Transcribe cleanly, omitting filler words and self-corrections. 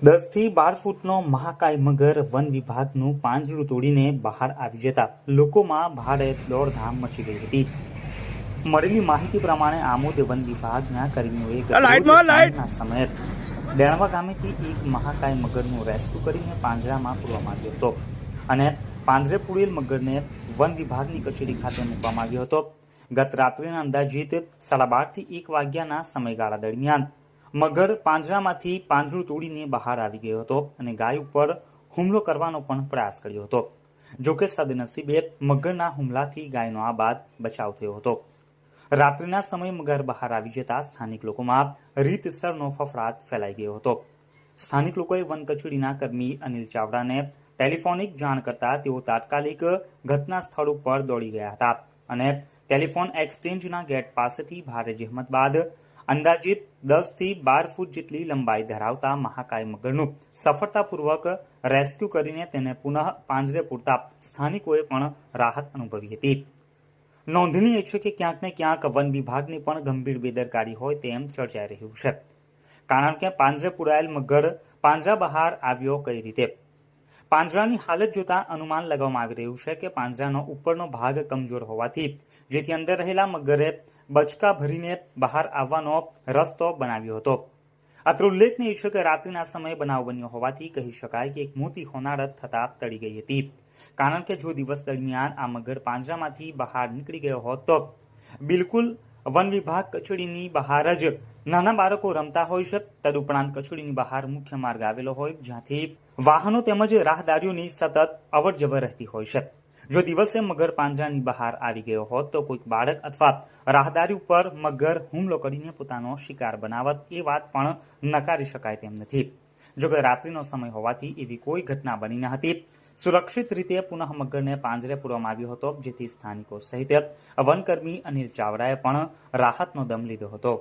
10 થી 12 ફૂટનો મહાકાય મગર વન વિભાગનું પાંજરું તોડીને બહાર આવી જતા લોકોમાં ભારે દોડધામ મચી ગઈ હતી। મળેલી માહિતી પ્રમાણે આમોદ વન વિભાગના કર્મીઓએ સાંજના સમયે દેણવા ગામેથી એક મહાકાય મગરનું રેસ્ક્યુ કરીને પાંજરામાં પૂરવામાં આવ્યો હતો અને પાંજરે પૂરેલ મગરને વન વિભાગની કચેરી ખાતે મૂકવામાં આવ્યો હતો। ગત રાત્રિના અંદાજિત 12:30 થી 1 વાગ્યાના સમયગાળા દરમિયાન મગર પાંજરામાંથી પાંજરું તોડીને બહાર આવી ગયો હતો અને ગાય ઉપર હુમલો કરવાનો પણ પ્રયાસ કર્યો હતો। જોકે સદનસીબે મગરના હુમલાથી ગાયનો આ બાદ બચાવ થયો હતો। રાત્રિના સમયે મગર બહાર આવી જતા સ્થાનિક લોકોમાં રીતસરનો ફફડાટ ફેલાઈ ગયો હતો। સ્થાનિક લોકોએ વન કચેરીના કર્મી અનિલ ચાવડાને ટેલિફોનિક જાણ કરતા તેઓ તાત્કાલિક ઘટના સ્થળ ઉપર દોડી ગયા હતા અને ટેલિફોન એક્સચેન્જના ગેટ પાસેથી ભારે જહેમત બાદ અંદાજિત 10 થી 12 ફૂટ જેટલી લંબાઈ ધરાવતા મહાકાય મગરનું સફળતાપૂર્વક રેસ્ક્યુ કરીને તેને પુનઃ પાંજરે પૂરતા સ્થાનિકોએ પણ રાહત અનુભવી હતી। નોંધનીય છે કે ક્યાંક ને ક્યાંક વન વિભાગની પણ ગંભીર બેદરકારી હોય તેમ ચર્ચાઈ રહ્યું છે, કારણ કે પાંજરે પુરાયેલ મગર પાંજરા બહાર આવ્યો કઈ રીતે? પાંજરાની હાલત જોતા અનુમાન લગાવવામાં આવી રહ્યું છે કે પાંજરાનો ઉપરનો ભાગ કમજોર હોવાથી જેથી અંદર રહેલા મગરે બચકા ભરીને બહાર આવવાનો રસ્તો બનાવ્યો હતો। અત્રે ઉલ્લેખનીય છે કે રાત્રિના સમયે બનાવ બન્યો હોવાથી કહી શકાય કે એક મોટી હોનારત થતા ટળી ગઈ હતી, કારણ કે જો દિવસ દરમિયાન આ મગર પાંજરામાંથી બહાર નીકળી ગયો હોત તો બિલકુલ વન વિભાગ કચેરીની બહાર જ નાના બાળકો રમતા હોય છે। તદુપરાંત કચેરીની બહાર મુખ્ય માર્ગ આવેલો હોય જ્યાંથી વાહનો તેમજ રાહદારીઓની સતત અવર જવર રહેતી હોય છે। જો દિવસે મગર પાંજરાની બહાર આવી ગયો હોત તો કોઈક બાળક અથવા રાહદારી ઉપર મગર હુમલો કરીને પોતાનો શિકાર બનાવત એ વાત પણ નકારી શકાય તેમ નથી। જોકે રાત્રિનો સમય હોવાથી એવી કોઈ ઘટના બની ન હતી। સુરક્ષિત રીતે પુનઃ મગરને પાંજરે પૂરવામાં આવ્યો હતો, જેથી સ્થાનિકો સહિત વનકર્મી અનિલ ચાવડાએ પણ રાહતનો દમ લીધો હતો।